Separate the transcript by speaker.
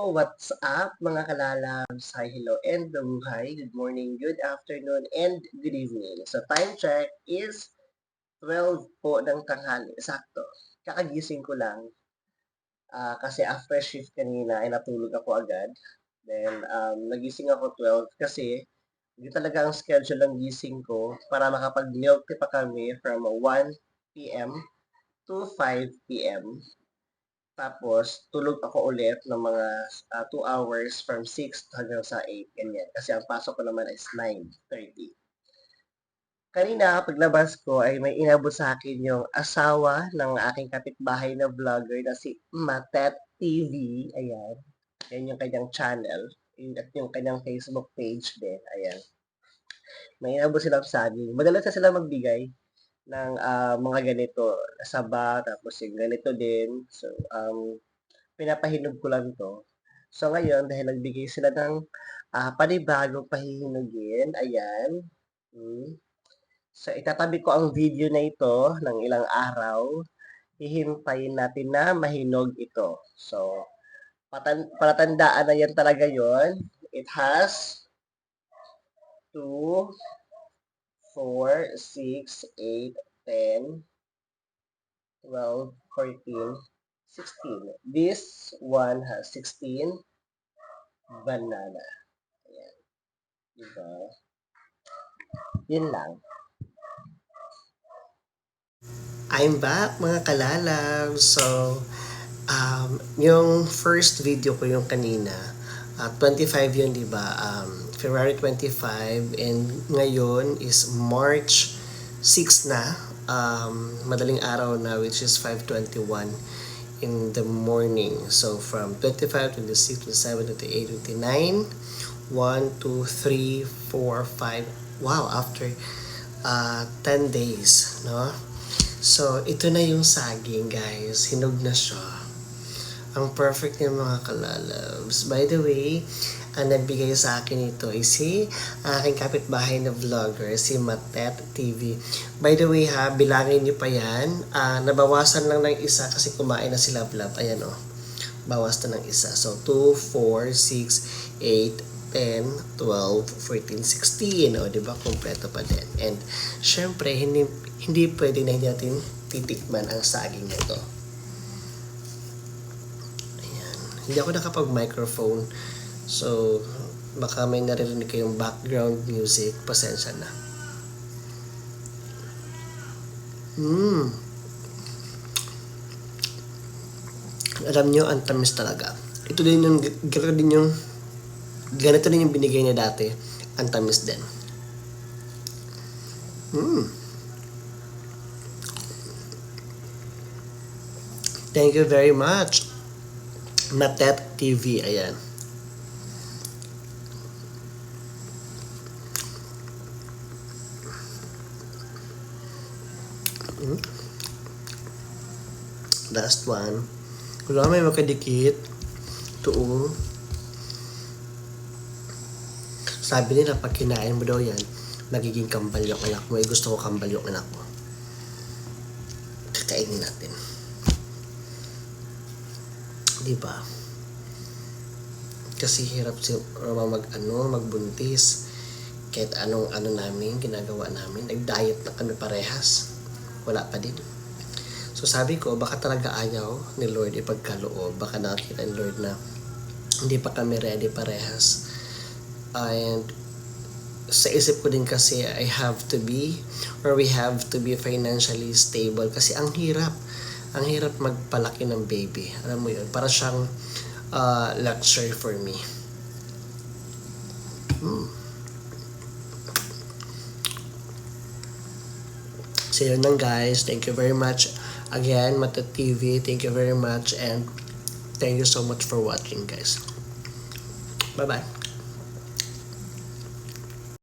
Speaker 1: What's up mga kalalabs? Hi, hello, and mabuhay. Good morning, good afternoon, and good evening. So time check is 12 po ng tanghali. Sakto. Kakagising ko lang kasi after shift kanina ay natulog ako agad. Then nagising ako 12 kasi hindi talaga ang schedule ng gising ko para makapag-milk tea pa kami from 1 p.m. to 5 p.m. Tapos, tulog ako ulit ng mga 2 hours from 6 hanggang sa 8, ganyan. Kasi ang pasok ko naman is 9:30. Kanina, paglabas ko ay may inabot sa akin yung asawa ng aking kapitbahay na vlogger na si Matet TV. Ayan. Yan yung kanyang channel. At yung kanyang Facebook page din. Ayan. May inabot silang saging. Madalas na sila magbigay ng mga ganito. Saba, tapos yung ganito din. So, pinapahinog ko lang 'to. So ngayon, dahil nagbigay sila ng panibagong pahihinugin, ayan. So itatabi ko ang video na ito ng ilang araw. Hihintayin natin na mahinog ito. So, palatandaan na yan talaga yon. It has 2, 4, 6, 8, 10, 12, 14, 16. This one has 16 banana. Ayan. Diba? Yun lang. I'm back mga kalalaw. So, yung first video ko yung kanina, 25 yun, di ba? February 25 and ngayon is March 6 na. Madaling araw na, which is 5:21 in the morning. So, from 25, 26, 27, 28, 29, 1, 2, 3, 4, 5. Wow, after 10 days, no? So, ito na yung saging, guys. Hinog na siya. Ang perfect niya mga kalalabs. By the way, ang nagbigay sa akin ito ay si aking kapitbahay na vlogger, si Matet TV. By the way ha, bilangin niyo pa yan. Nabawasan lang ng isa kasi kumain na sila vlog. Ayan o. Bawas na ng isa. So, 2, 4, 6, 8, 10, 12, 14, 16. O, diba? Kompleto pa din. And, syempre, hindi pwede na hindi natin titikman ang saging nito. Ayan. Hindi ako nakapag-microphone. So, baka may naririnig kayong background music. Pasensya na. Alam nyo, ang tamis talaga. Ito din yung, ganito din yung binigay niya dati. Ang tamis din. Thank you very much. Matet TV, ayan. Last one. Wala may makadikit. Ito. Sabi nila, pag kinain mo daw yan, magiging kambal yung anak mo. Gusto ko kambal yung anak mo. Kakainin natin. Diba? Kasi hirap si Roma magbuntis. Kahit anong namin, ginagawa namin. Nag-diet na kami parehas. Wala pa din. So sabi ko, baka talaga ayaw ni Lord ipagkaloob. Baka nakita ni Lord na hindi pa kami ready parehas. And sa isip ko din kasi we have to be financially stable kasi ang hirap magpalaki ng baby. Alam mo yun, para siyang luxury for me. So yun lang guys, thank you very much again Matet TV, thank you very much and thank you so much for watching guys. Bye bye.